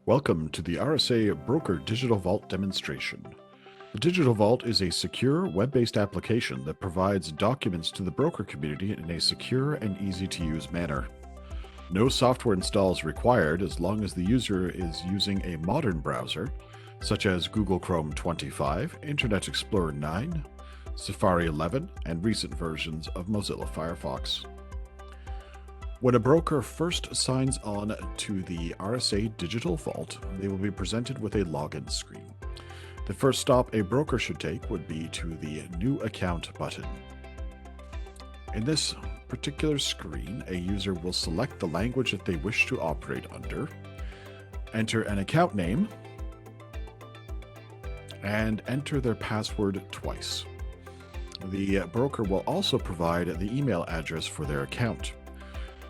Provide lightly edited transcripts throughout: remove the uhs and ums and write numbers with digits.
Welcome to the RSA Broker Digital Vault demonstration. The Digital Vault is a secure web-based application that provides documents to the broker community in a secure and easy-to-use manner. No software install is required as long as the user is using a modern browser, such as Google Chrome 25, Internet Explorer 9, Safari 11, and recent versions of Mozilla Firefox. When a broker first signs on to the RSA Digital Vault, they will be presented with a login screen. The first stop a broker should take would be to the New Account button. In this particular screen, a user will select the language that they wish to operate under, enter an account name, and enter their password twice. The broker will also provide the email address for their account.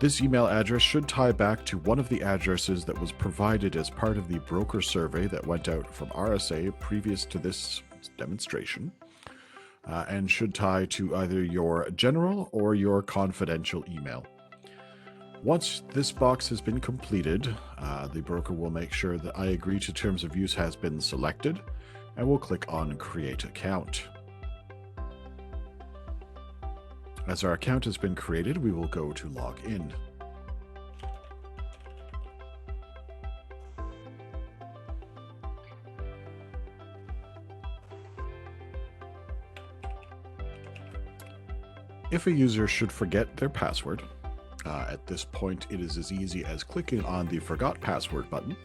This email address should tie back to one of the addresses that was provided as part of the broker survey that went out from RSA previous to this demonstration, and should tie to either your general or your confidential email. Once this box has been completed, the broker will make sure that I agree to terms of use has been selected, and we'll click on Create Account. As our account has been created, we will go to log in. If a user should forget their password, at this point it is as easy as clicking on the Forgot Password button,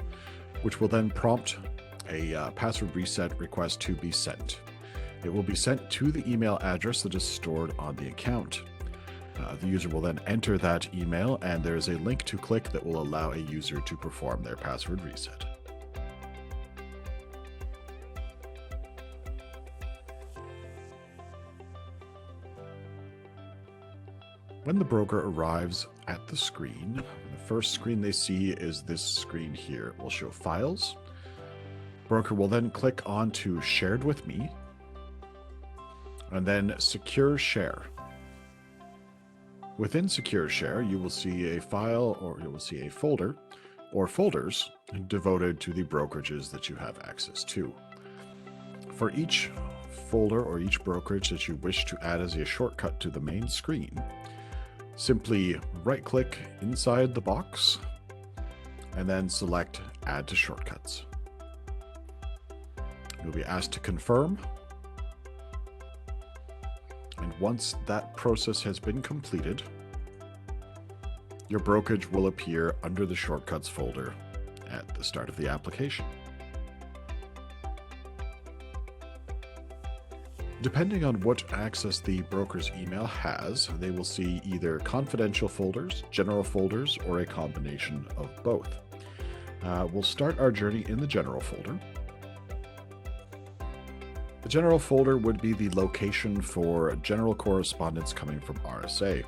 which will then prompt a password reset request to be sent. It will be sent to the email address that is stored on the account. The user will then enter that email, and there is a link to click that will allow a user to perform their password reset. When the broker arrives at the screen, the first screen they see is this screen here. It will show Files. Broker will then click on to Shared with Me, and then Secure Share. Within Secure Share, you will see a file, or you will see a folder or folders devoted to the brokerages that you have access to. For each folder or each brokerage that you wish to add as a shortcut to the main screen, simply right-click inside the box and then select Add to Shortcuts. You'll be asked to confirm. And once that process has been completed, your brokerage will appear under the Shortcuts folder at the start of the application. Depending on what access the broker's email has, they will see either confidential folders, general folders, or a combination of both. We'll start our journey in the general folder. The general folder would be the location for general correspondence coming from RSA.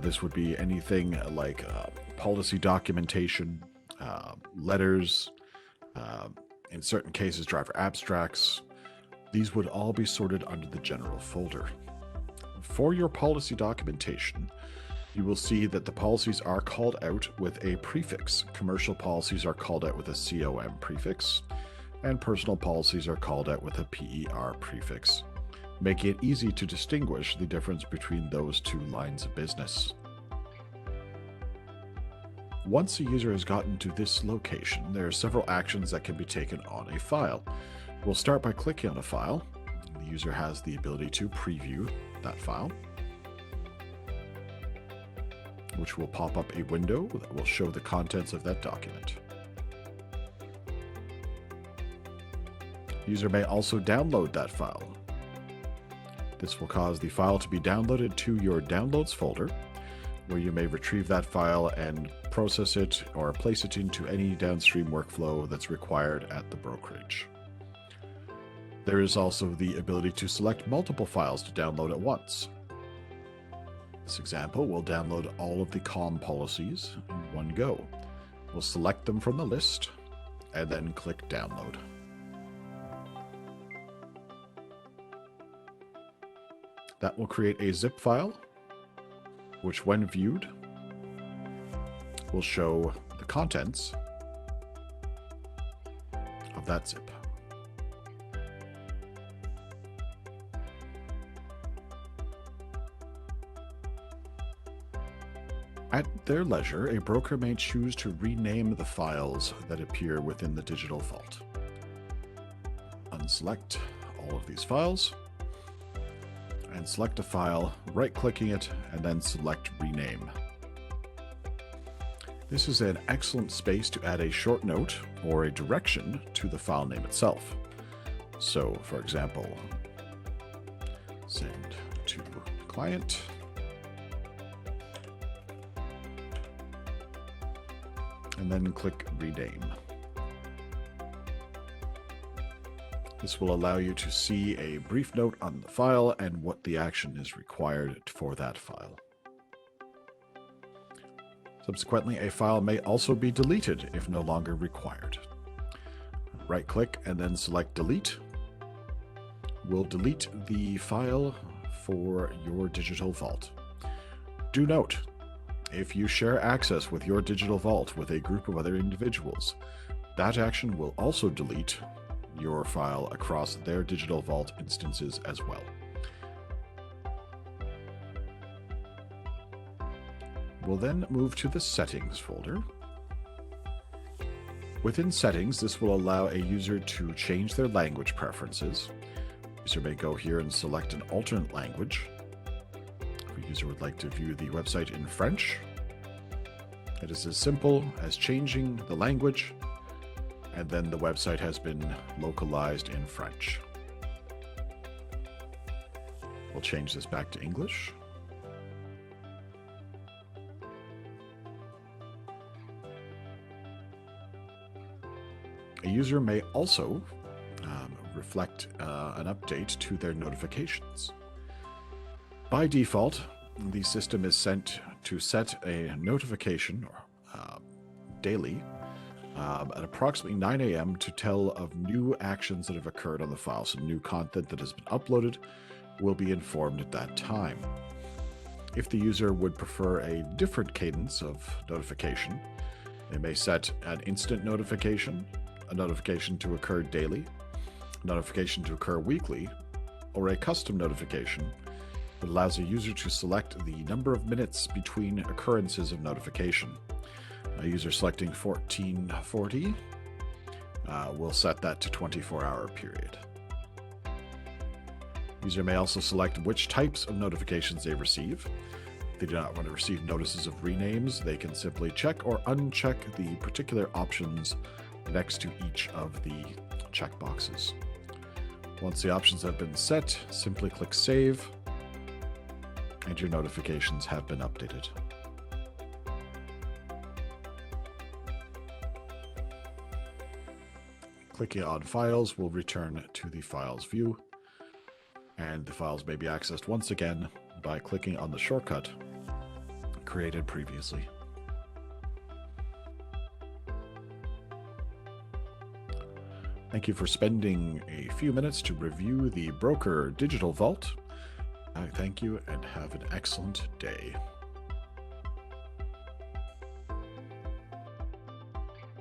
This would be anything like policy documentation, letters, in certain cases driver abstracts. These would all be sorted under the general folder. For your policy documentation, you will see that the policies are called out with a prefix. Commercial policies are called out with a COM prefix, and personal policies are called out with a PER prefix, making it easy to distinguish the difference between those two lines of business. Once a user has gotten to this location, there are several actions that can be taken on a file. We'll start by clicking on a file. The user has the ability to preview that file, which will pop up a window that will show the contents of that document. User may also download that file. This will cause the file to be downloaded to your Downloads folder, where you may retrieve that file and process it or place it into any downstream workflow that's required at the brokerage. There is also the ability to select multiple files to download at once. This example will download all of the COM policies in one go. We'll select them from the list and then click Download. That will create a zip file, which when viewed will show the contents that zip. At their leisure, a broker may choose to rename the files that appear within the digital vault. Unselect all of these files and select a file, right-clicking it, and then select Rename. This is an excellent space to add a short note or a direction to the file name itself. So, for example, send to client. And then click Rename. This will allow you to see a brief note on the file and what the action is required for that file. Subsequently, a file may also be deleted if no longer required. Right-click and then select Delete. We'll delete the file for your digital vault. Do note, if you share access with your digital vault with a group of other individuals, that action will also delete your file across their digital vault instances as well. We'll then move to the Settings folder. Within Settings, this will allow a user to change their language preferences. The user may go here and select an alternate language. If a user would like to view the website in French, it is as simple as changing the language, and then the website has been localized in French. We'll change this back to English. A user may also reflect an update to their notifications. By default, the system is sent to set a notification daily at approximately 9 a.m. to tell of new actions that have occurred on the file. So new content that has been uploaded will be informed at that time. If the user would prefer a different cadence of notification, they may set an instant notification, a notification to occur daily, a notification to occur weekly, or a custom notification that allows a user to select the number of minutes between occurrences of notification. A user selecting 1440 will set that to 24-hour period. User may also select which types of notifications they receive. If they do not want to receive notices of renames, they can simply check or uncheck the particular options next to each of the checkboxes. Once the options have been set, simply click Save, and your notifications have been updated. Clicking on Files will return to the Files view, and the files may be accessed once again by clicking on the shortcut created previously. Thank you for spending a few minutes to review the Broker Digital Vault. I thank you and have an excellent day.